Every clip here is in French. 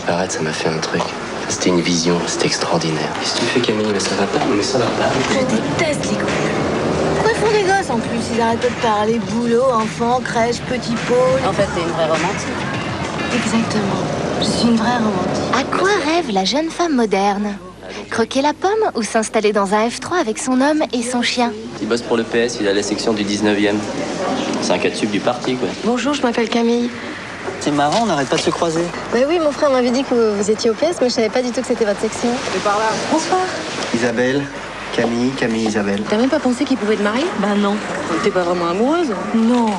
disparaître, ça m'a fait un truc. C'était une vision, c'était extraordinaire. Qu'est-ce que tu fais, Camille? Mais ça va pas, mais ça va pas. Je déteste les gosses. Pourquoi ils font des gosses en plus? Ils arrêtent pas de parler boulot, enfants, crèche, petit pôle. En fait, t'es une vraie romantique. Exactement. Je suis une vraie romantique. À quoi rêve la jeune femme moderne? Croquer la pomme ou s'installer dans un F3 avec son homme et son chien? Il bosse pour le PS, il a la section du 19e. C'est un cas de sub du parti, quoi. Bonjour, je m'appelle Camille. C'est marrant, on n'arrête pas de se croiser. Bah oui, mon frère m'avait dit que vous étiez au PS, mais je savais pas du tout que c'était votre section. Et par là. Bonsoir. Isabelle, Camille, Isabelle. T'as même pas pensé qu'il pouvait te marier? Bah non. T'es pas vraiment amoureuse? Non.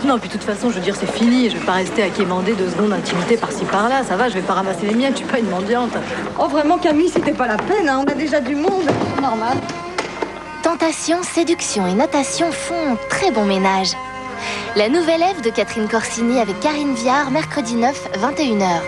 Non, puis de toute façon, je veux dire, c'est fini. Je vais pas rester à quémander 2 secondes d'intimité par-ci par-là. Ça va, je vais pas ramasser les miens, je suis pas une mendiante. Oh, vraiment, Camille, c'était pas la peine, hein. On a déjà du monde. Normal. Tentation, séduction et natation font très bon ménage. La nouvelle Ève de Catherine Corsini avec Karine Viard, mercredi 9, 21h.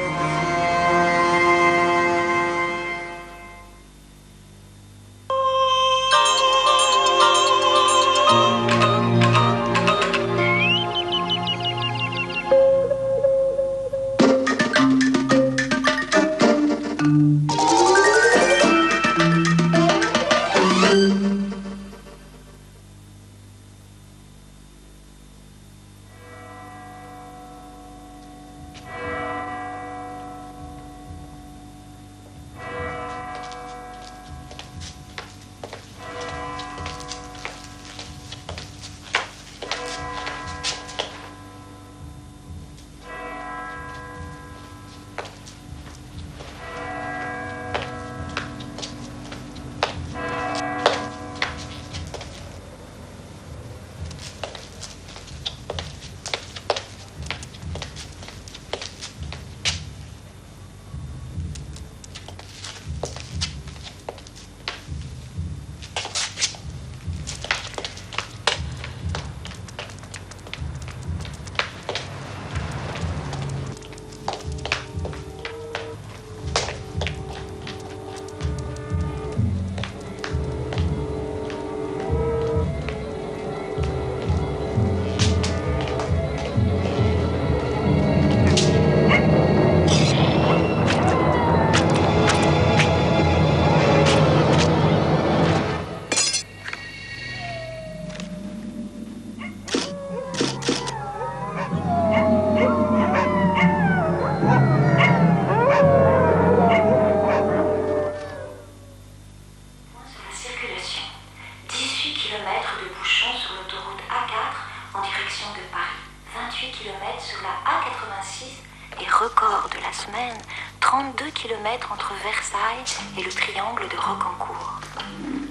Record de la semaine, 32 km entre Versailles et le triangle de Rocancourt.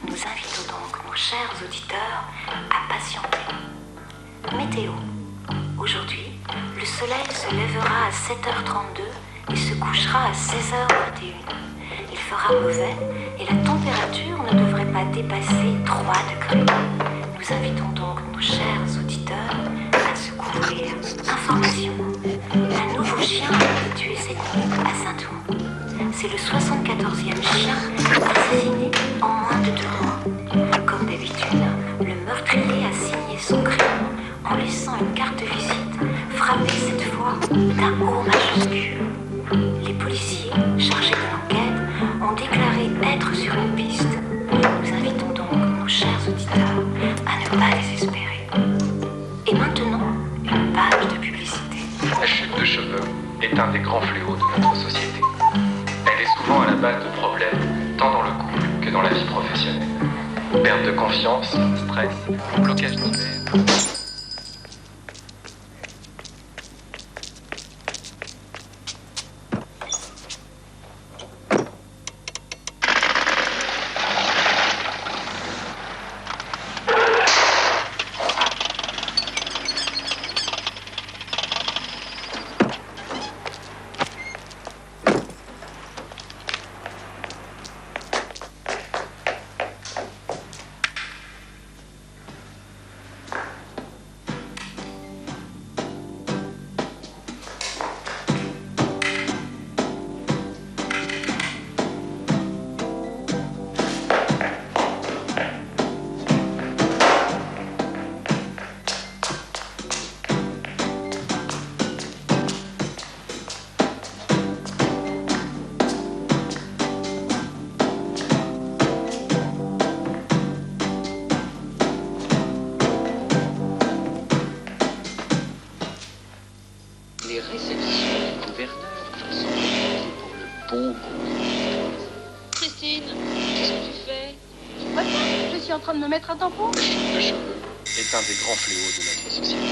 Nous invitons donc nos chers auditeurs à patienter. Météo. Aujourd'hui, le soleil se lèvera à 7h32 et se couchera à 16h21. Il fera mauvais et la température ne devrait pas dépasser 3 degrés. Nous invitons donc nos chers auditeurs à se couvrir. Information. Un nouveau chien a été tué cette nuit à Saint-Ouen. C'est le 74e chien assassiné en moins de 2 mois. Comme d'habitude, le meurtrier a signé son crime en laissant une carte visite frappée cette fois d'un O majuscule. Les policiers chargés de l'enquête ont déclaré être sur une piste. Nous invitons donc nos chers auditeurs à ne pas désespérer. Et maintenant, une page de publicité. La chute de cheveux est un des grands fléaux de notre société. Elle est souvent à la base de problèmes, tant dans le couple que dans la vie professionnelle. Perte de confiance, stress, blocage d'hiver. ici en train de me mettre un tampon? La chute de cheveux est un des grands fléaux de notre société.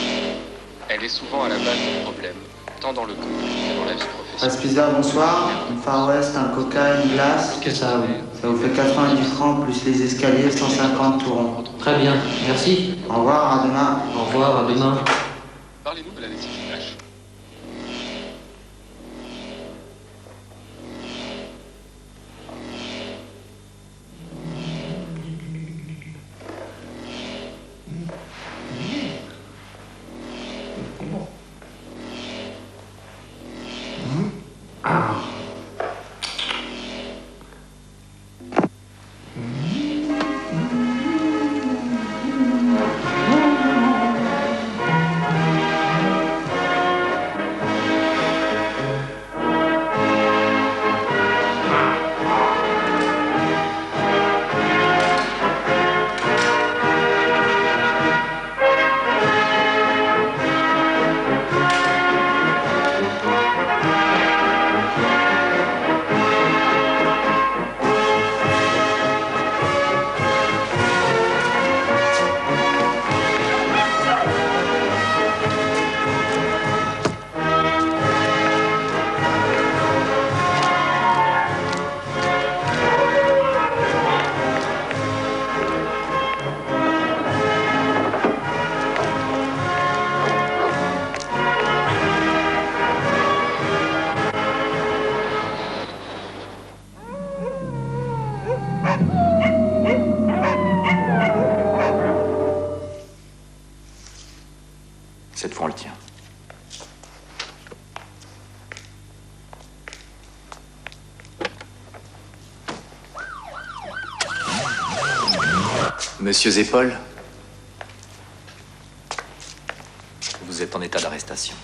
Elle est souvent à la base de problèmes, tant dans le couple que dans la vie professionnelle. Passe pizza, bonsoir. Une Far West, un coca, une glace. Que ça, oui. Ça vous fait 90 francs plus les escaliers, 150 tout rond. Très bien, merci. Au revoir, à demain. Au revoir, à demain. Parlez-nous de la lessive flash. Cette fois, on le tient. Monsieur Zépol, vous êtes en état d'arrestation.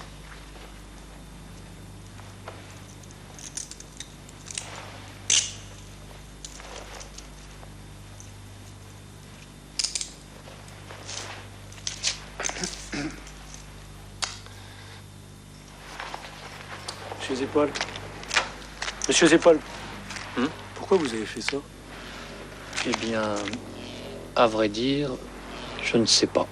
Monsieur Zépol. Monsieur Zépol. Pourquoi vous avez fait ça? Eh bien, à vrai dire, je ne sais pas.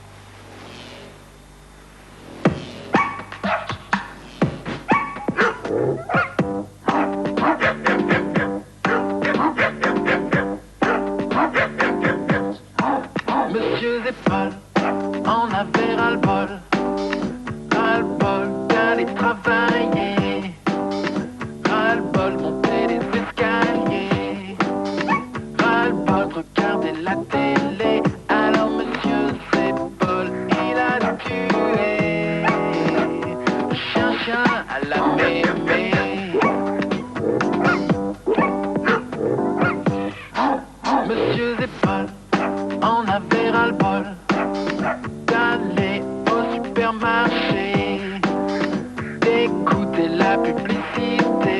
Monsieur Zépol en avait ras-le-bol. Ras-le-bol d'aller travailler. Ras-le-bol monter les escaliers. Ras-le-bol de regarder la télé. Alors monsieur Zépol, il a tué le chien à la mémé. Monsieur Zépol en avait ras-le-bol d'aller au supermarché, d'écouter la publicité,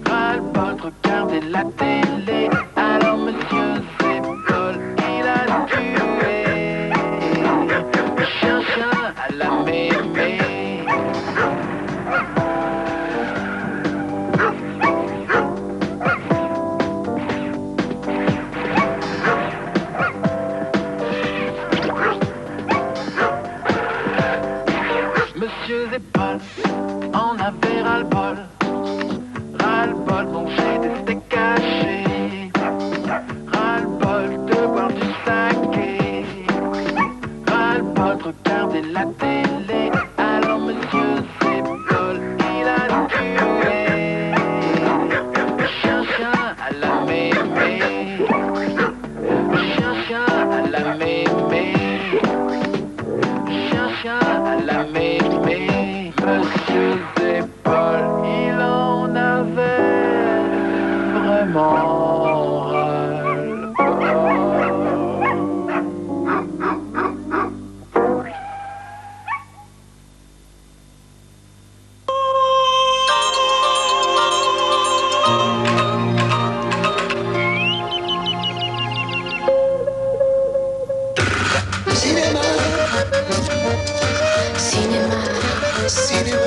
ras-le-bol de regarder la télé. Alors monsieur Zépol, il a tué le chien à la mémé. Monsieur Zépol en avait ras-le-bol. Ras-le-bol manger des steaks cachés. Ras-le-bol de boire du saké. Ras-le-bol de regarder la télé. Alors monsieur Zépol, il a tué le chien à la mémé. Le chien à la mémé. Chien à la mémé. Monsieur Zépol, il en avait vraiment ras-le-bol. Cinéma, cinéma, cinéma.